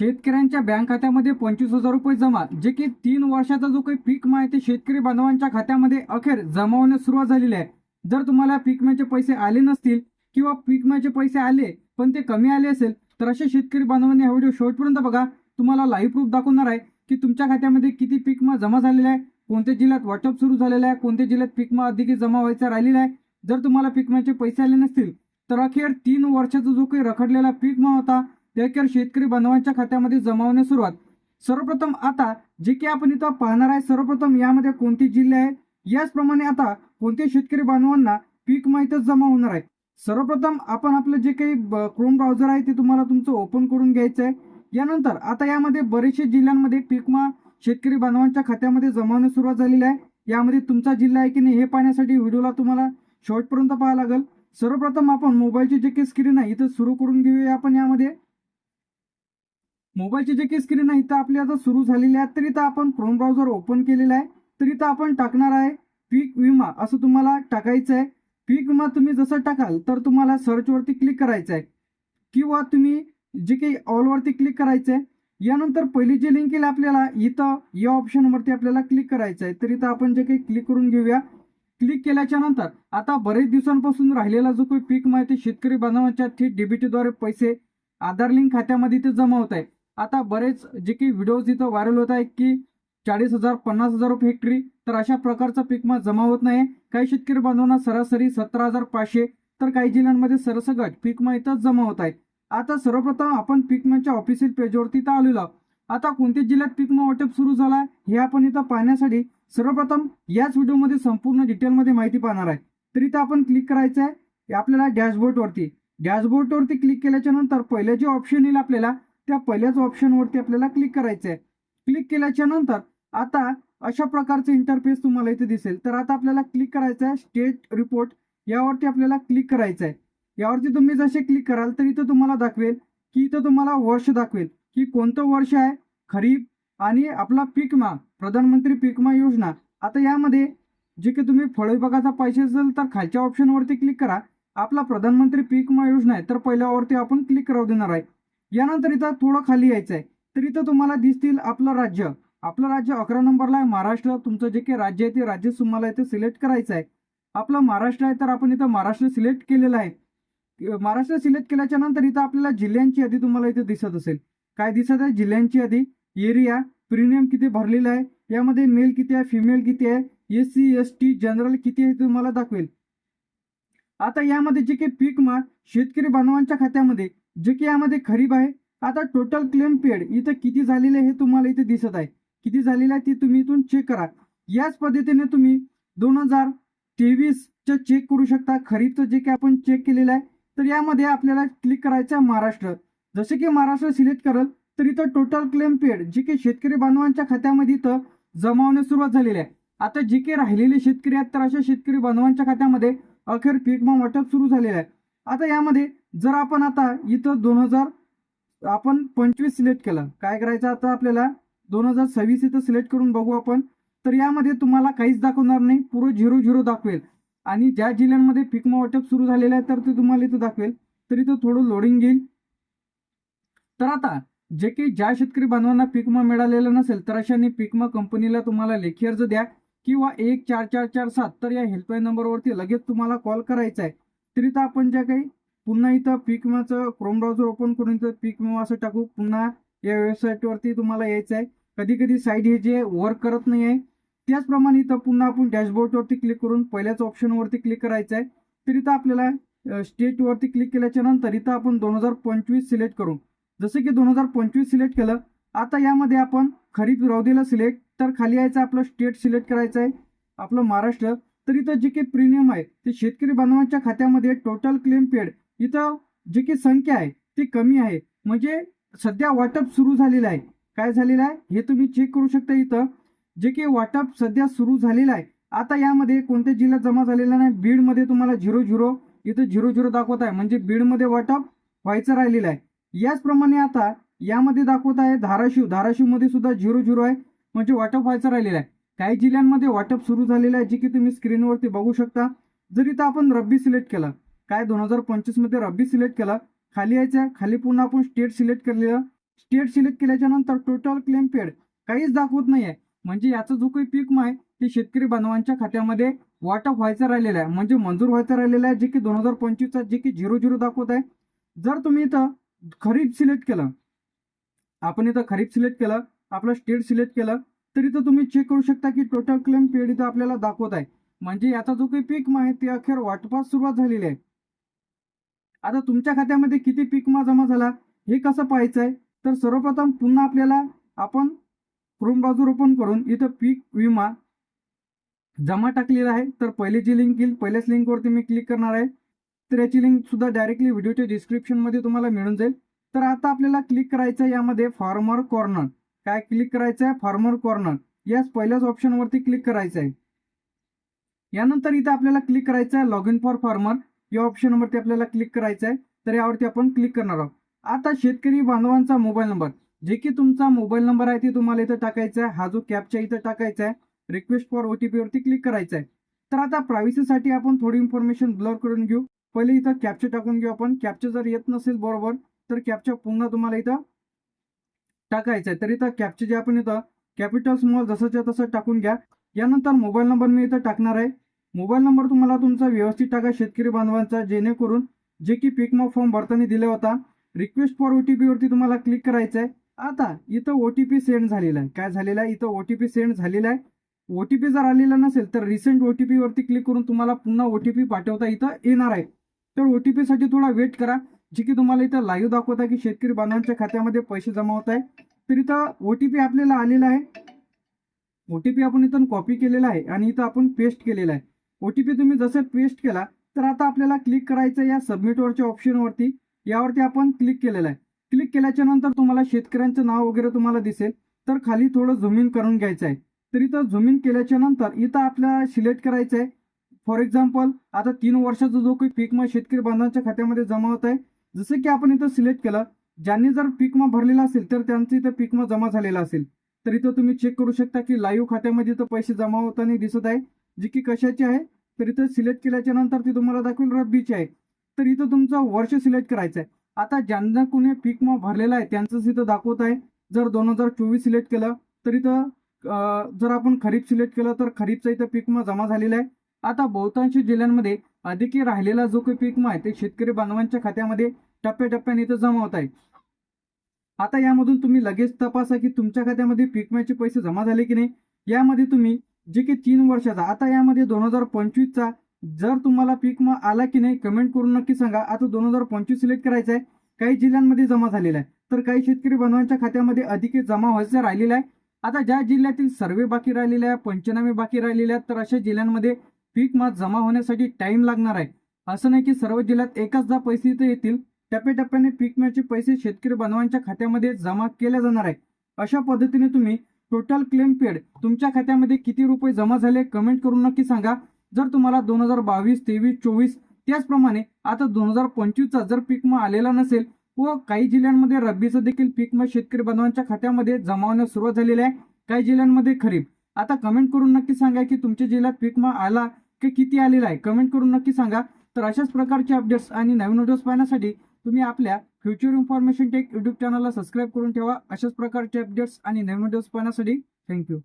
शेतकऱ्यांच्या बँक खात्यामध्ये 25,000 रुपये जमा, जे की 3 वर्षाचा जो काही पीक विमा आहे ते शेतकरी बांधवांच्या खात्यामध्ये अखेर जमा होण्यास सुरुवात झालेली आहे. जर तुम्हाला पीक विम्याचे पैसे आले नसतील किंवा पीक विम्याचे पैसे आले पण ते कमी आले असेल तर अशा शेतकरी बांधवांनी हा व्हिडिओ शेवटपर्यंत बघा. तुम्हाला लाईव्ह प्रूफ दाखवणार आहे की तुमच्या खात्यामध्ये किती पीक विमा जमा झालेला आहे, कोणत्या जिल्ह्यात वाटप सुरू झालेलं आहे, कोणत्या जिल्ह्यात पीक विमा अधिक जमा व्हायचा राहिलेला आहे. जर तुम्हाला पीक विम्याचे पैसे आले नसतील तर अखेर 3 वर्षाचा जो काही रखडलेला पीक विमा होता ते अखेर शेतकरी बांधवांच्या खात्यामध्ये जमा होण्यास सुरुवात. सर्वप्रथम आता जे की आपण इथं पाहणार आहे, सर्वप्रथम यामध्ये कोणते जिल्हे आहे, याचप्रमाणे आता कोणत्या शेतकरी बांधवांना पीक विमा इथं जमा होणार आहे. सर्वप्रथम आपण आपलं जे काही क्रोम ब्राउझर आहे ते तुम्हाला तुमचं ओपन करून घ्यायचं आहे. यानंतर आता यामध्ये बरेचसे जिल्ह्यांमध्ये पीक विमा शेतकरी बांधवांच्या खात्यामध्ये जमा होण्यास सुरुवात झालेली आहे. यामध्ये तुमचा जिल्हा आहे की नाही हे पाहण्यासाठी व्हिडिओला तुम्हाला शेवटपर्यंत पाहावं लागेल. सर्वप्रथम आपण मोबाईलची जे काही स्क्रीन आहे इथं सुरू करून घेऊया. आपण यामध्ये मोबाईलची जे काही स्क्रीन आहे इथं आपली आता सुरू झालेली आहे. तर इथं आपण क्रोम ब्राउझर ओपन केलेला आहे. तर इथं आपण टाकणार आहे पीक विमा असं तुम्हाला टाकायचं आहे. पीक विमा तुम्ही जसं टाकाल तर तुम्हाला सर्चवरती क्लिक करायचं आहे किंवा तुम्ही जे काही ऑलवरती क्लिक करायचं आहे. यानंतर पहिली जी लिंक येईल आपल्याला इथं या ऑप्शनवरती आपल्याला क्लिक करायचं आहे. तर इथं आपण जे काही क्लिक करून घेऊया. क्लिक केल्याच्या नंतर आता बरेच दिवसांपासून राहिलेला जो काही पीक विमा आहे ते शेतकरी बांधवांच्या थेट डीबीटीद्वारे पैसे आधार लिंक खात्यामध्ये इथे जमा होत आहे. आता बरेच जे काही व्हिडिओज इथं व्हायरल होत आहे की 40,000 50,000 रुपये हेक्टरी, तर अशा प्रकारचा पीक विमा जमा होत नाही. काही शेतकरी बांधवांना सरासरी 17,500 तर काही जिल्ह्यांमध्ये सरसकट पीक विमा इथं जमा होत आहे. आता सर्वप्रथम आपण पीक विम्याच्या ऑफिशियल पेजवरती इथं आलेलो आहोत. आता कोणत्या जिल्ह्यात पीक विमा वाटप सुरू झाला हे आपण इथं पाहण्यासाठी सर्वप्रथम याच व्हिडिओमध्ये संपूर्ण डिटेलमध्ये माहिती पाहणार आहे. तर इथं आपण क्लिक करायचं आहे आपल्याला डॅशबोर्डवरती क्लिक केल्याच्या नंतर पहिलं जे ऑप्शन येईल आपल्याला त्या पहिल्याच ऑप्शनवरती आपल्याला क्लिक करायचं आहे. क्लिक केल्याच्या नंतर आता अशा प्रकारचं इंटरफेस तुम्हाला इथे दिसेल. तर आता आपल्याला क्लिक करायचं आहे स्टेट रिपोर्ट, यावरती आपल्याला क्लिक करायचं आहे. यावरती तुम्ही जसे क्लिक कराल तर इथं तुम्हाला दाखवेल की इथं तुम्हाला वर्ष दाखवेल की कोणतं वर्ष आहे, खरीप आणि आपला पीक विमा प्रधानमंत्री पीक विमा योजना. आता यामध्ये जे की तुम्ही फळ विभागाचा पैसे असेल तर खालच्या ऑप्शनवरती क्लिक करा. आपला प्रधानमंत्री पीक विमा योजना आहे तर पहिल्यावरती आपण क्लिक करू देणार आहे. यानंतर इथं थोडं खाली यायचं आहे. तर इथं तुम्हाला दिसतील आपलं राज्य 11 नंबरला आहे महाराष्ट्र. तुमचं जे काही राज्य आहे ते राज्य तुम्हाला इथे सिलेक्ट करायचं आहे. आपलं महाराष्ट्र आहे तर आपण इथं महाराष्ट्र सिलेक्ट केलेलं आहे. महाराष्ट्र सिलेक्ट केल्याच्या नंतर इथं आपल्याला जिल्ह्यांची यादी तुम्हाला इथे दिसत असेल. काय दिसत आहे? जिल्ह्यांची यादी, एरिया, प्रीमियम किती भरलेला आहे, यामध्ये मेल किती आहे, फिमेल किती आहे, SC ST जनरल किती आहे तुम्हाला दाखवेल. आता यामध्ये जे काही पीक विमा शेतकरी बांधवांच्या खात्यामध्ये जे की यामध्ये खरीप आहे. आता टोटल क्लेम पेड इथं किती झालेले हे तुम्हाला इथे दिसत आहे. किती झालेलं आहे ते तुम्ही इथून चेक करा. याच पद्धतीने तुम्ही 2023चं चेक करू शकता. खरीपचं जे काही आपण चेक केलेलं आहे तर यामध्ये आपल्याला क्लिक करायचं आहे महाराष्ट्र. जसे की महाराष्ट्र सिलेक्ट कराल तर इथं टोटल क्लेम पेड जे की शेतकरी बांधवांच्या खात्यामध्ये इथं जमा होण्यास सुरुवात झालेली आहे. आता जे काही राहिलेले शेतकरी आहेत तर अशा शेतकरी बांधवांच्या खात्यामध्ये अखेर पीक विमा वाटप सुरू झालेलं आहे. आता यामध्ये जर आपण आता इथं 2025 सिलेक्ट केलं, काय करायचं आता आपल्याला 2026 इथं सिलेक्ट करून बघू आपण. तर यामध्ये तुम्हाला काहीच दाखवणार नाही, पुरं 0 दाखवेल. आणि ज्या जिल्ह्यांमध्ये पीक विमा वाटप सुरू झालेलं आहे तर ते तुम्हाला इथं दाखवेल. तर इथं थोडं लोडिंग घेईल. तर आता जे काही ज्या शेतकरी बांधवांना पीक विमा मिळालेला नसेल तर अशांनी पीक विमा कंपनीला तुम्हाला लेखी अर्ज द्या किंवा 14447 तर या हेल्पलाईन नंबरवरती लगेच तुम्हाला कॉल करायचा आहे. तर इथं आपण ज्या काही पुन्हा इथं पीक विमाचं क्रोम ब्राउझर ओपन करून इथं पीक विमा असं टाकू. पुन्हा या वेबसाईटवरती तुम्हाला यायचं आहे. कधी साईट हे जे वर्क करत नाही आहे. त्याचप्रमाणे इथं पुन्हा आपण डॅशबोर्डवरती क्लिक करून पहिल्याच ऑप्शनवरती क्लिक करायचं आहे. तर इथं आपल्याला स्टेटवरती क्लिक केल्याच्या नंतर इथं आपण 2025 सिलेक्ट करू. जसं की 2025 सिलेक्ट केलं. आता यामध्ये आपण खरीप राहू दिलं सिलेक्ट. तर खाली यायचं आपलं स्टेट सिलेक्ट करायचं आहे आपलं महाराष्ट्र. तर इथं जे काही प्रीमियम आहे ते शेतकरी बांधवांच्या खात्यामध्ये टोटल क्लेम पेड इथं जे काही संख्या आहे ती कमी आहे. म्हणजे सध्या वाटप सुरू झालेलं आहे. काय झालेलं आहे हे तुम्ही चेक करू शकता. इथं जे काही वाटप सध्या सुरू झालेलं आहे. आता यामध्ये कोणत्या जिल्ह्यात जमा झालेला नाही. बीडमध्ये तुम्हाला 0 इथं 0 दाखवत आहे, म्हणजे बीडमध्ये वाटप व्हायचं राहिलेलं आहे. याचप्रमाणे आता यामध्ये दाखवत आहे धाराशिवमध्ये सुद्धा 0 आहे, म्हणजे वाटप व्हायचं राहिलेलं आहे. काही जिल्ह्यांमध्ये वाटप सुरू झालेलं आहे जे की तुम्ही स्क्रीनवरती बघू शकता. जर इथं आपण रब्बी सिलेक्ट केलं, काय 2025 मध्ये रब्बी सिलेक्ट केलं, खाली यायचं, खाली पुन्हा आपण स्टेट सिलेक्ट केलेलं. स्टेट सिलेक्ट केल्याच्या नंतर टोटल क्लेम पेड काहीच दाखवत नाहीये. म्हणजे याचा जो काही पीक विमा आहे ते शेतकरी बांधवांच्या खात्यामध्ये वाटप व्हायचं राहिलेलं आहे, म्हणजे मंजूर व्हायचं राहिलेलं आहे, जे की 2025चा जे की 00 दाखवत आहे. जर तुम्ही इथं खरीप सिलेक्ट केलं, आपण इथं खरीप सिलेक्ट केलं, आपलं स्टेट सिलेक्ट केलं, तर इथं तुम्ही चेक करू शकता की टोटल क्लेम पेड इथं आपल्याला दाखवत आहे. म्हणजे याचा जो काही पीक विमा आहे ते अखेर वाटपास सुरुवात झालेली आहे. आता तुमच्या खात्यामध्ये किती पीक विमा जमा झाला हे कसं पाहायचं आहे, तर सर्वप्रथम पुन्हा आपल्याला आपण क्रोम ब्राउझर ओपन करून इथं पीक विमा जमा टाकलेला आहे. तर पहिली जी लिंक येईल पहिल्याच लिंकवरती मी क्लिक करणार आहे. तर याची लिंक सुद्धा डायरेक्टली व्हिडिओच्या डिस्क्रिप्शनमध्ये तुम्हाला मिळून जाईल. तर आता आपल्याला क्लिक करायचं आहे यामध्ये फार्मर कॉर्नर. काय क्लिक करायचं आहे? Farmer corner. याच पहिल्याच ऑप्शनवरती क्लिक करायचं आहे. यानंतर इथं आपल्याला क्लिक करायचं आहे लॉग इन फॉर फार्मर या ऑप्शनवरती आपल्याला क्लिक करायचं आहे. तर यावरती आपण क्लिक करणार आहोत. आता शेतकरी बांधवांचा मोबाईल नंबर, जे की तुमचा मोबाईल नंबर आहे ते तुम्हाला इथं टाकायचा आहे. हा जो कॅप्चा इथं टाकायचा आहे, रिक्वेस्ट फॉर OTP वरती क्लिक करायचं आहे. तर आता प्रायव्हसीसाठी आपण थोडी इन्फॉर्मेशन ब्लर करून घेऊ. पहिले इथं कॅप्चा टाकून घेऊ आपण. कॅप्चा जर येत नसेल बरोबर तर कॅप्चा पुन्हा तुम्हाला इथं टाकायचं आहे. तर इथं कॅप्चा जे आपण इथं कॅपिटल स्मॉल जसंच्या तसं टाकून घ्या. यानंतर मोबाईल नंबर मी इथं टाकणार आहे. मोबाईल नंबर तुम्हाला तुमचा व्यवस्थित टाका शेतकरी बांधवांचा, जेणेकरून जे की पीक विमा फॉर्म भरताना दिला होता. रिक्वेस्ट फॉर OTP वरती तुम्हाला क्लिक करायचं आहे. आता इथं OTP सेंड झालेला आहे. काय झालेला आहे? इथं OTP सेंड झालेला आहे. OTP जर आलेला नसेल तर रिसेंट OTP वरती क्लिक करून तुम्हाला पुन्हा OTP पाठवता इथं येणार आहे. तर OTP साठी थोडा वेट करा, जे की तुम्हाला इथं लाईव्ह दाखवत आहे की शेतकरी बांधवांच्या खात्यामध्ये पैसे जमा होत आहे. तर इथं OTP आपल्याला आलेला आहे. OTP आपण इथून कॉपी केलेला आहे आणि इथं आपण पेस्ट केलेला आहे. OTP तुम्ही जसं पेस्ट केला तर आता आपल्याला क्लिक करायचं या सबमिटवरच्या ऑप्शनवरती. यावरती आपण क्लिक केलेलं आहे. क्लिक केल्याच्या नंतर तुम्हाला शेतकऱ्यांचं नाव वगैरे तुम्हाला दिसेल. तर खाली थोडं झूम इन करून घ्यायचं आहे. तर इथं झूम इन केल्याच्या नंतर इथं आपल्याला सिलेक्ट करायचं आहे. फॉर एक्झाम्पल आता 3 वर्षाचा जो काही पीक विमा शेतकरी बांधवांच्या खात्यामध्ये जमा होत आहे, जसं की आपण इथं सिलेक्ट केलं, ज्यांनी जर पीक विमा भरलेला असेल तर त्यांचं इथं पीक विमा जमा झालेला असेल. तर इथं तुम्ही चेक करू शकता की लाईव्ह खात्यामध्ये इथं पैसे जमा होताना दिसत आहे, जे की कशाचे आहे. तर इथं सिलेक्ट केल्याच्या नंतर ती तुम्हाला दाखवेल रब्बीचे आहे. तर इथं तुमचं वर्ष सिलेक्ट करायचं आहे. आता ज्यांना कोणी पीक विमा भरलेला आहे त्यांचंच इथं दाखवत आहे. जर 2024 सिलेक्ट केलं तर इथं जर आपण खरीप सिलेक्ट केलं तर खरीपचा इथं पीक विमा जमा झालेला आहे. आता बहुतांश जिल्ह्यांमध्ये अधिक राहिलेला जो काही पीक विमा आहे ते शेतकरी बांधवांच्या खात्यामध्ये टप्प्याटप्प्याने इथं जमा होत आहे. आता यामधून तुम्ही लगेच तपासा की तुमच्या खात्यामध्ये पीक विम्याचे पैसे जमा झाले की नाही. यामध्ये तुम्ही जे की 3 वर्षाचा, आता यामध्ये 2025चा जर तुम्हाला पीक विमा आला की नाही कमेंट करून नक्की सांगा. आता 2025 सिलेक्ट करायचं आहे. काही जिल्ह्यांमध्ये जमा झालेला आहे, तर काही शेतकरी बांधवांच्या खात्यामध्ये अधिक जमा व्हायचं राहिलेला आहे. आता ज्या जिल्ह्यातील सर्वे बाकी राहिलेले आहे, पंचनामे बाकी राहिलेले आहेत, तर अशा जिल्ह्यांमध्ये पीक विमा जमा होण्यासाठी टाइम लागणार आहे. असं नाही की सर्व जिल्ह्यात एकचदा पैसे इथे येतील. टप्प्याटप्प्याने पीक विम्याचे पैसे शेतकरी बांधवांच्या खात्यामध्ये जमा केले जाणार आहे. अशा पद्धतीने तुम्ही टोटल क्लेम पेड तुमच्या खात्यामध्ये किती रुपये जमा झाले कमेंट करून नक्की सांगा. जर तुम्हाला 2022, 23, 24 त्याचप्रमाणे आता 2025चा जर पीक विमा आलेला नसेल व काही जिल्ह्यांमध्ये रब्बीचं देखील पीक विमा शेतकरी बांधवांच्या खात्यामध्ये जमा होण्यास सुरुवात झालेली आहे, काही जिल्ह्यांमध्ये खरीप. आता कमेंट करून नक्की सांगा की तुमच्या जिल्ह्यात पीक विमा आला की किती आलेला आहे, कमेंट करून नक्की सांगा. तर अशाच प्रकारचे अपडेट्स आणि नवीन व्हिडिओज पाहण्यासाठी तुम्ही आपल्या फ्युचर इन्फॉर्मेशन टेक यूट्यूब चॅनलला सबस्क्राईब करून ठेवा. अशाच प्रकारचे अपडेट्स आणि नवीन व्हिडिओज पाहण्यासाठी थँक्यू.